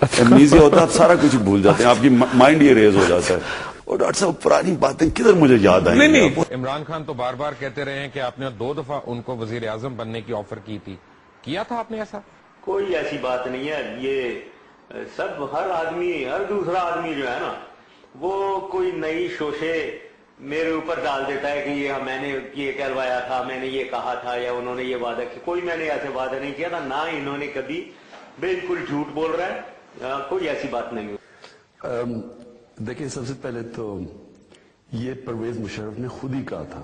Amnesia होता है, आप सारा कुछ भूल जाते हैं, आपकी माइंड ये रेज हो जाता है। और डॉक्टर साहब पुरानी बातें किधर मुझे याद आई? नहीं। इमरान खान तो बार बार कहते रहे हैं कि आपने 2 दफा उनको वजीर आजम बनने की ऑफर की थी, किया था आपने ऐसा? कोई ऐसी बात नहीं है। ये सब हर आदमी, हर दूसरा आदमी जो है ना, वो कोई नई शोशे मेरे ऊपर डाल देता है कि ये मैंने ये करवाया था, मैंने ये कहा था, या उन्होंने ये वादा किया। कोई मैंने ऐसे वादा नहीं किया था, ना इन्होंने कभी। बिल्कुल झूठ बोल रहा है, कोई ऐसी बात नहीं। देखिए, सबसे पहले तो ये परवेज मुशर्रफ ने खुद ही कहा था।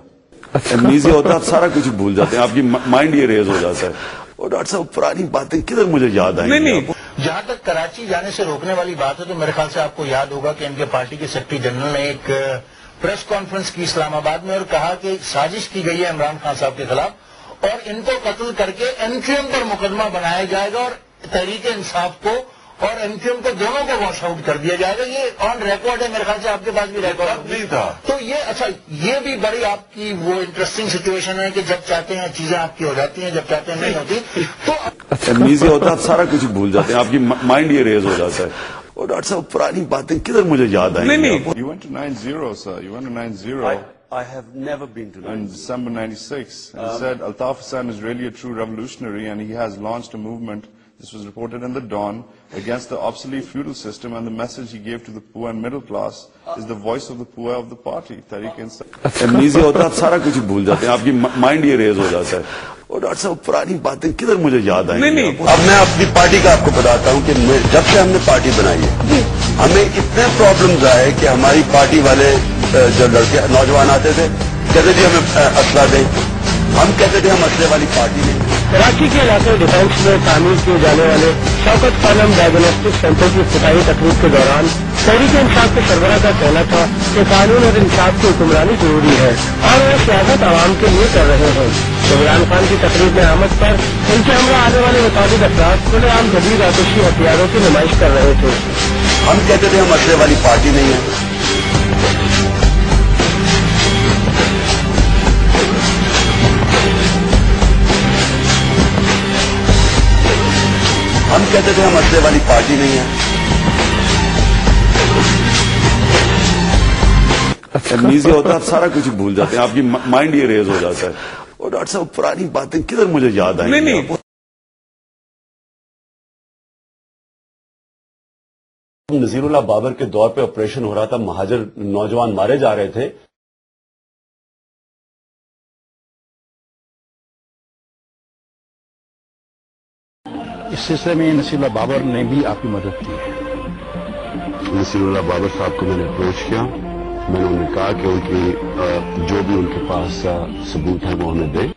एमनीजिया होता है, आप सारा कुछ भूल जाते हैं, आपकी माइंड ये रेज हो जाता है। और डॉक्टर साहब पुरानी बातें किधर मुझे याद आई? नहीं। जहां तक कराची जाने से रोकने वाली बात है, तो मेरे ख्याल से आपको याद होगा कि इनके पार्टी के सेक्रेटरी जनरल ने एक प्रेस कॉन्फ्रेंस की इस्लामाबाद में और कहा कि साजिश की गई है इमरान खान साहब के खिलाफ और इनको कत्ल करके एमक्यूएम पर मुकदमा बनाया जाएगा और तहरीक इंसाफ को और एमक्यूएम को दोनों को वॉश आउट कर दिया जाएगा। ये ऑन रिकॉर्ड है, मेरे ख्याल से आपके पास भी रिकॉर्ड नहीं था। तो ये अच्छा, ये भी बड़ी आपकी वो इंटरेस्टिंग सिचुएशन है कि जब चाहते हैं चीजें आपकी हो जाती हैं, जब चाहते हैं नहीं होती। तो एमनीजिया होता है, आप सारा कुछ भूल जाते हैं, आपकी माइंड ये रेज हो जाता है। और डॉक्टर साहब पुरानी बातें किधर मुझे याद आई? You went to 90, sir. You went to 90. I have never been to In December 96. He said Altaf Hassan is really a true revolutionary and he has launched a movement. This was reported in the Dawn against the obsolete feudal system, and the message he gave to the poor and middle class is the voice of the poor of the party. Tariq Insaf. Amnesia होता है, आप सारा कुछ भूल जाते हैं, आपकी mind ये रेज हो जाता है। और डॉक्टर साहब पुरानी बातें किधर मुझे याद आई? अब मैं अपनी पार्टी का आपको बताता हूँ कि जब से हमने पार्टी बनाई है, हमें इतने प्रॉब्लम्स आए कि हमारी पार्टी वाले जो लड़के नौजवान आते थे, कहते थे हमें असला दें। हम कहते थे हम असले वाली पार्टी नहीं। कराची के इलाके डिफेंस में तामीर किए जाने वाले शौकत खानम डायग्नोस्टिक सेंटर की इफ्तिताही तकरीब के दौरान तहरीक इंसाफ के सरबराह का कहना था कि कानून और इंसाफ की हुक्मरानी जरूरी है और वो सियासत आवाम के लिए कर रहे हैं। इमरान खान की तकरीब में आमद पर इनके हमरा आने वाले मुताबिक अफराद खुलेआम जदीद आतिशी हथियारों की नुमाइश कर रहे थे। हम कहते थे हम असले वाली पार्टी नहीं है। हम कहते थे हम असले वाली पार्टी नहीं है। एमनीजिया होता है, आप सारा कुछ भूल जाते हैं, आपकी माइंड ये रेज हो जाता है। और डॉक्टर साहब पुरानी बातें किधर मुझे याद आई? नहीं। नजीरुल्लाह बाबर के दौर पे ऑपरेशन हो रहा था, महाजर नौजवान मारे जा रहे थे। इस सिलसिले में नसीरुल्लाह बाबर ने भी आपकी मदद की है। नसीरुल्लाह बाबर साहब को मैंने अप्रोच किया, मैंने उन्हें कहा कि उनकी जो भी उनके पास सबूत है वो हमें दे।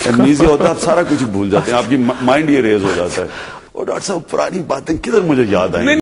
एमनीजिया होता है, आप सारा कुछ भूल जाते हैं, आपकी माइंड ये रेज हो जाता है। और डॉक्टर साहब पुरानी बातें किधर मुझे याद आई?